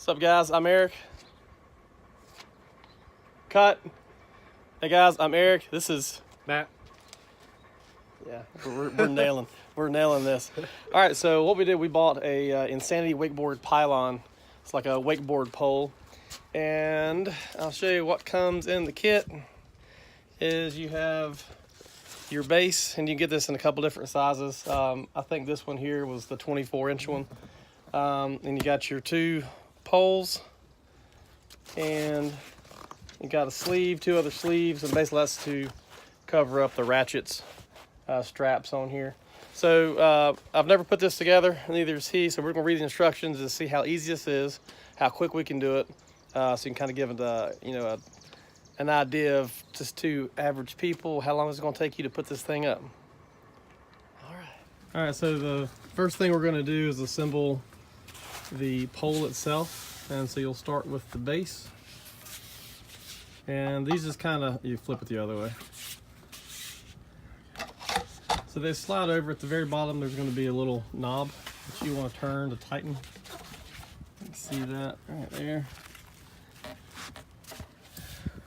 What's up, guys? I'm Eric. Cut. Hey guys, I'm Eric. This is Matt. yeah. We're nailing this. All right. So what we did, we bought a Insanity wakeboard pylon. It's like a wakeboard pole, and I'll show you what comes in the kit. Is you have your base, and you get this in a couple different sizes. I think this one here was the 24-inch one. And you got your two poles, and you got a sleeve, two other sleeves, and basically that's to cover up the ratchets, straps on here. So I've never put this together, neither has he, so we're gonna read the instructions to see how easy this is, how quick we can do it, so you can kind of give it an idea of just two average people, how long is it gonna take you to put this thing up. All right, so the first thing we're gonna do is assemble the pole itself, and so you'll start with the base, and these just kind of, you flip it the other way, so they slide over. At the very bottom there's going to be a little knob that you want to turn to tighten. You can see that right there.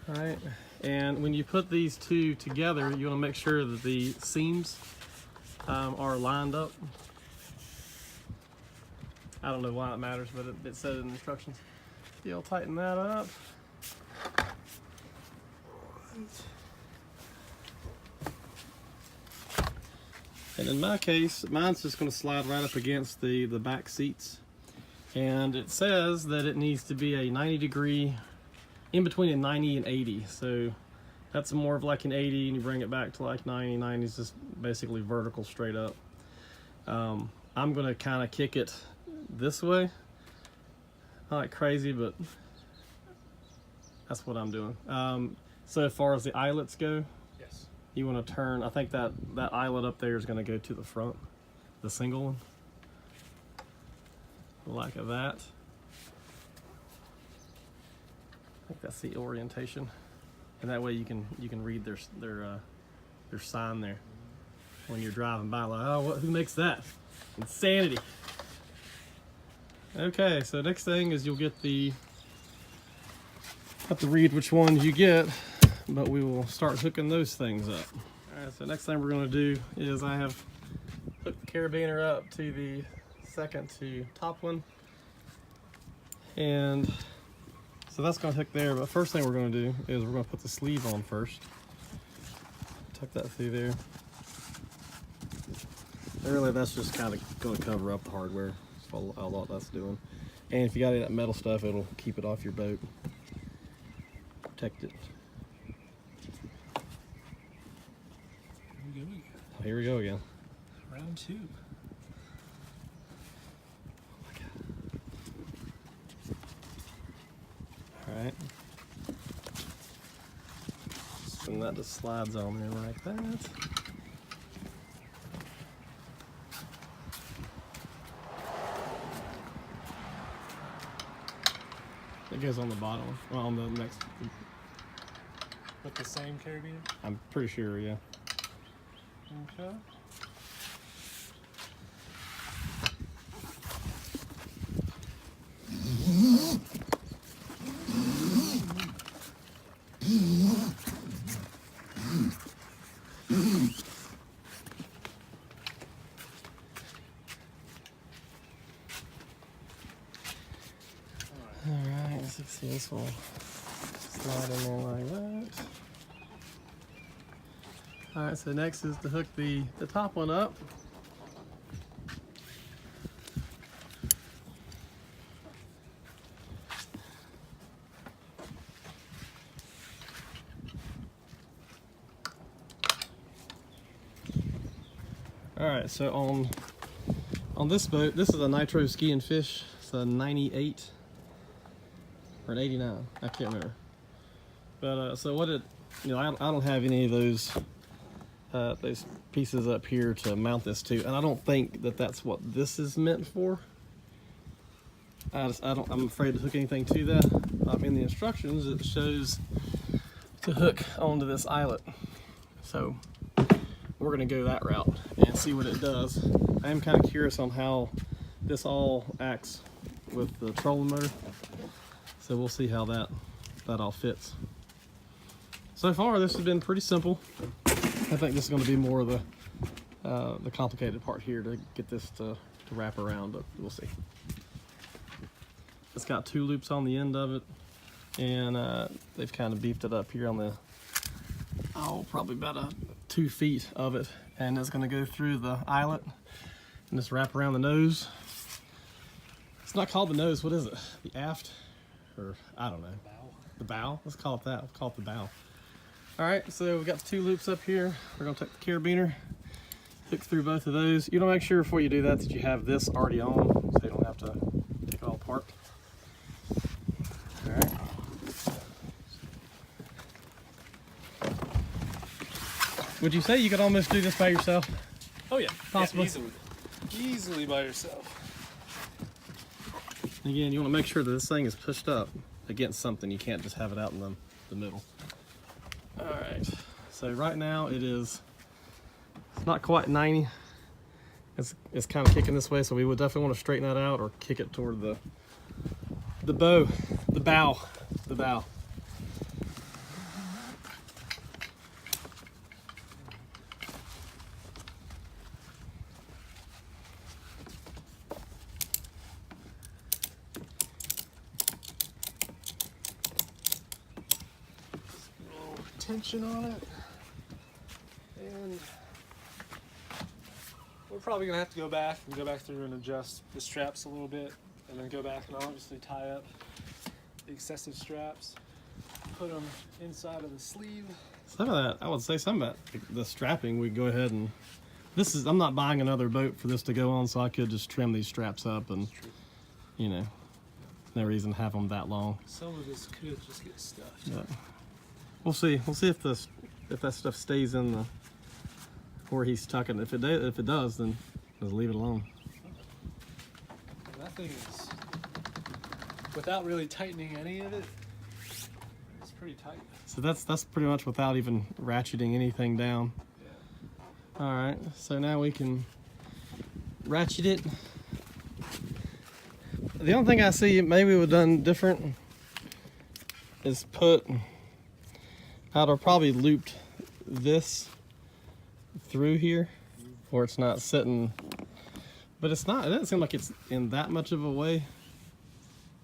All right, and when you put these two together, you want to make sure that the seams are lined up. I don't know why it matters, but it said in the instructions. You'll tighten that up. And in my case, mine's just going to slide right up against the back seats. And it says that it needs to be a 90-degree, in between a 90 and 80. So that's more of like an 80, and you bring it back to like 90. 90 is just basically vertical straight up. I'm going to kind of kick it this way, not like crazy, but that's what I'm doing. So as far as the eyelets go, Yes. you want to turn, I think that eyelet up there is going to go to the front, the single one, like that. I think that's the orientation, and that way you can read their sign there when you're driving by, like, oh, who makes that? Insanity. Okay, so next thing is you'll get have to read which one you get, but we will start hooking those things up. All right, so next thing we're going to do is I have hooked the carabiner up to the second to top one, and so that's going to hook there. But first thing we're going to do is we're going to put the sleeve on first. Tuck that through there. Really, that's just kind of going to cover up the hardware. That's all that's doing. And if you got any of that metal stuff, it'll keep it off your boat. Protect it. Here we go again. Here we go again. Round two. All right. And that just slides on there like that. It goes on the bottom, well, on the next. With the same carabiner? I'm pretty sure, yeah. Okay. Alright, let's see, this will slide in there like that. Alright, so next is to hook the top one up. Alright, so on this boat, this is a Nitro Ski and Fish. It's a 98 or an 89, I can't remember. But so what it, I don't have any of those pieces up here to mount this to, and I don't think that that's what this is meant for. I'm afraid to hook anything to that. In the instructions, it shows to hook onto this eyelet. So we're gonna go that route and see what it does. I am kind of curious on how this all acts with the trolling motor. So we'll see how that all fits. So far, this has been pretty simple. I think this is going to be more of the complicated part here to get this to wrap around, but we'll see. It's got 2 loops on the end of it, and they've kind of beefed it up here on the, probably about 2 feet of it, and it's going to go through the eyelet and just wrap around the nose. It's not called the nose, what is it? The aft? Or I don't know. The bow? Let's call it that. We'll call it the bow. Alright, so we've got the 2 loops up here. We're going to take the carabiner, hook through both of those. You want to make sure before you do that that you have this already on, so you don't have to take it all apart. Alright. Would you say you could almost do this by yourself? Oh yeah, Possibly. Yeah, easily by yourself. Again, you want to make sure that this thing is pushed up against something. You can't just have it out in the middle. Alright, so right now it's not quite 90. It's kind of kicking this way, so we would definitely want to straighten that out or kick it toward the bow. Tension on it, and we're probably gonna have to go back through and adjust the straps a little bit, and then go back and obviously tie up the excessive straps, put them inside of the sleeve. Some of that, I would say some of that, the strapping, we go ahead and, I'm not buying another boat for this to go on, so I could just trim these straps up and, you know, no reason to have them that long. Some of this could just get stuffed. But we'll see. We'll see if that stuff stays in the where he's tucking. If it does, then just leave it alone. That thing is, without really tightening any of it, it's pretty tight. So that's pretty much without even ratcheting anything down. Yeah. All right. So now we can ratchet it. The only thing I see maybe we've done different is I'd have probably looped this through here, or it's not sitting, but it doesn't seem like it's in that much of a way,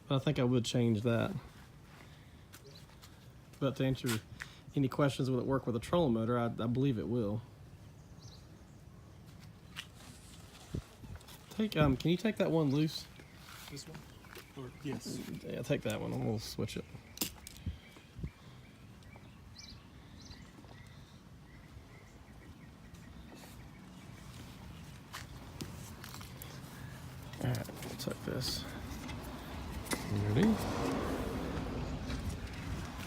but I think I would change that. But to answer any questions, will it work with a trolling motor? I believe it will. Can you take that one loose? This one? Or, yes. Yeah, take that one and we'll switch it. Alright, tuck this underneath.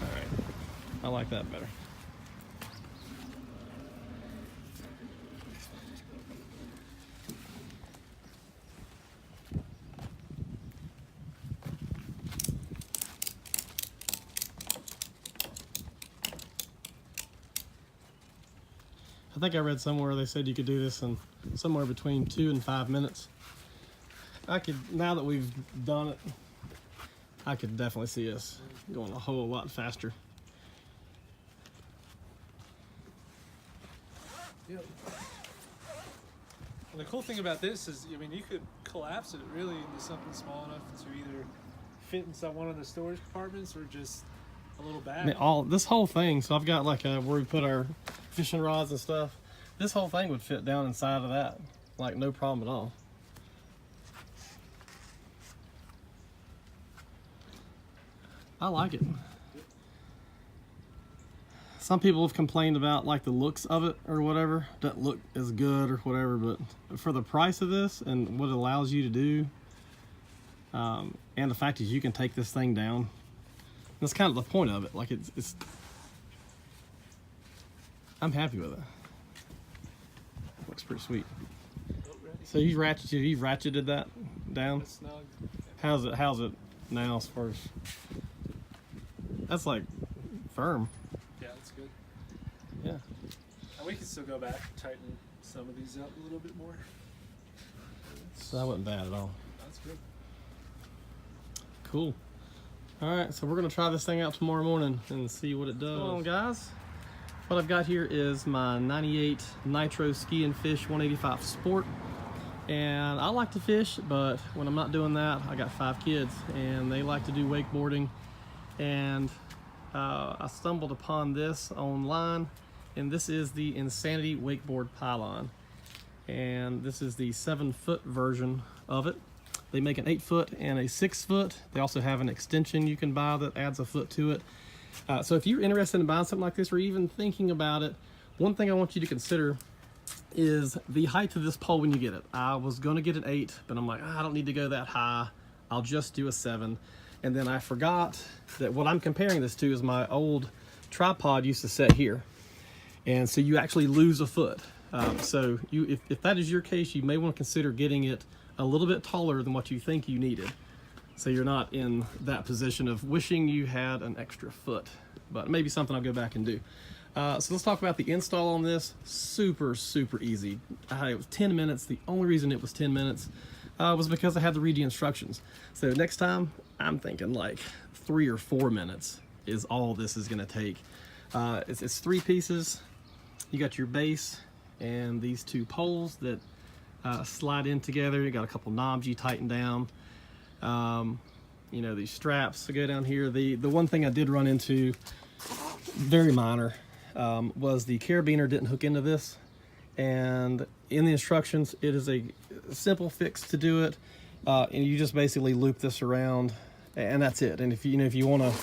Alright, I like that better. I think I read somewhere they said you could do this in somewhere between 2 and 5 minutes. Now that we've done it, I could definitely see us going a whole lot faster. Yep. And the cool thing about this is, I mean, you could collapse it really into something small enough to either fit inside one of the storage compartments or just a little bag. I mean, this whole thing, so I've got like where we put our fishing rods and stuff. This whole thing would fit down inside of that, like no problem at all. I like it. Some people have complained about like the looks of it or whatever. Doesn't look as good or whatever, but for the price of this and what it allows you to do, and the fact is you can take this thing down. That's kind of the point of it. Like it's I'm happy with it. Looks pretty sweet. So you've ratcheted that down? It's snug. How's it now as far as, that's like firm. Yeah, that's good. Yeah. And we can still go back and tighten some of these up a little bit more. So that wasn't bad at all. That's good. Cool. All right, so we're gonna try this thing out tomorrow morning and see what it does. What's going on, guys? What I've got here is my 98 Nitro Ski and Fish 185 Sport. And I like to fish, but when I'm not doing that, I got 5 kids and they like to do wakeboarding. And I stumbled upon this online, and this is the Insanity Wakeboard Pylon. And this is the 7-foot version of it. They make an 8-foot and a 6-foot. They also have an extension you can buy that adds a foot to it. So if you're interested in buying something like this or even thinking about it, one thing I want you to consider is the height of this pole when you get it. I was gonna get an 8, but I'm like, I don't need to go that high. I'll just do a 7. And then I forgot that what I'm comparing this to is my old tripod used to set here. And so you actually lose a foot. So if that is your case, you may want to consider getting it a little bit taller than what you think you needed. So you're not in that position of wishing you had an extra foot, but maybe something I'll go back and do. So let's talk about the install on this. Super, super easy. It was 10 minutes. The only reason it was 10 minutes was because I had to read the instructions. So next time, I'm thinking like 3 or 4 minutes is all this is gonna take. It's 3 pieces. You got your base and these 2 poles that slide in together. You got a couple knobs you tighten down. You know, these straps that go down here. The one thing I did run into, very minor, was the carabiner didn't hook into this, and in the instructions it is a simple fix to do it, and you just basically loop this around and that's it. And if you want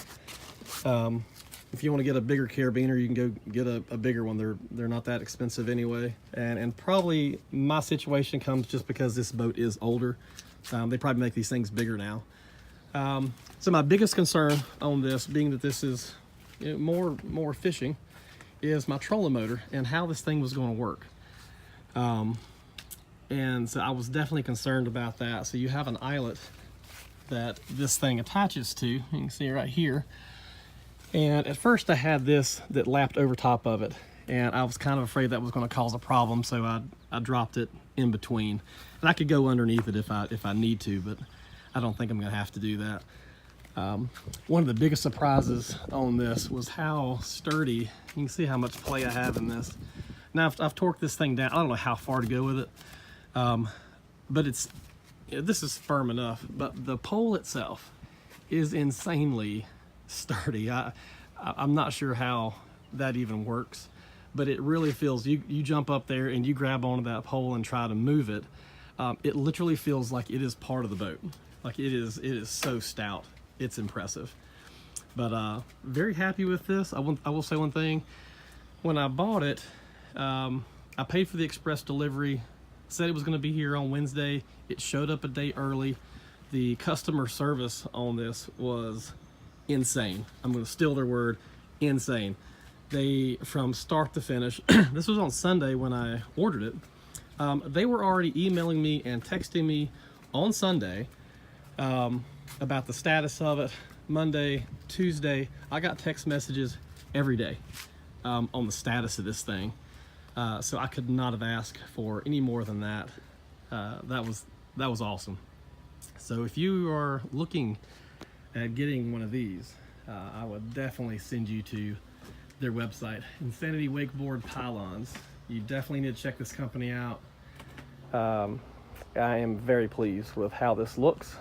to get a bigger carabiner, you can go get a bigger one. They're not that expensive anyway, and probably my situation comes just because this boat is older. They probably make these things bigger now. So my biggest concern on this, being that this is more fishing, is my trolling motor and how this thing was going to work. And so I was definitely concerned about that. So you have an eyelet that this thing attaches to. You can see right here. And at first I had this that lapped over top of it, and I was kind of afraid that was going to cause a problem, so I dropped it in between. And I could go underneath it if I need to, but I don't think I'm going to have to do that. One of the biggest surprises on this was how sturdy. You can see how much play I have in this. Now I've torqued this thing down. I don't know how far to go with it, but this is firm enough. But the pole itself is insanely sturdy. I'm not sure how that even works, but it really feels, you jump up there and you grab onto that pole and try to move it. It literally feels like it is part of the boat. Like it is so stout. It's impressive. But very happy with this. I will say one thing. When I bought it, I paid for the express delivery, said it was going to be here on Wednesday. It showed up a day early. The customer service on this was insane. I'm going to steal their word, insane. They, from start to finish, this was on Sunday when I ordered it. They were already emailing me and texting me on Sunday about the status of it. Monday, Tuesday, I got text messages every day on the status of this thing. So I could not have asked for any more than that. That was awesome. So if you are looking at getting one of these, I would definitely send you to their website, Insanity Wakeboard Pylons. You definitely need to check this company out. I am very pleased with how this looks,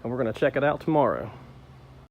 and we're going to check it out tomorrow.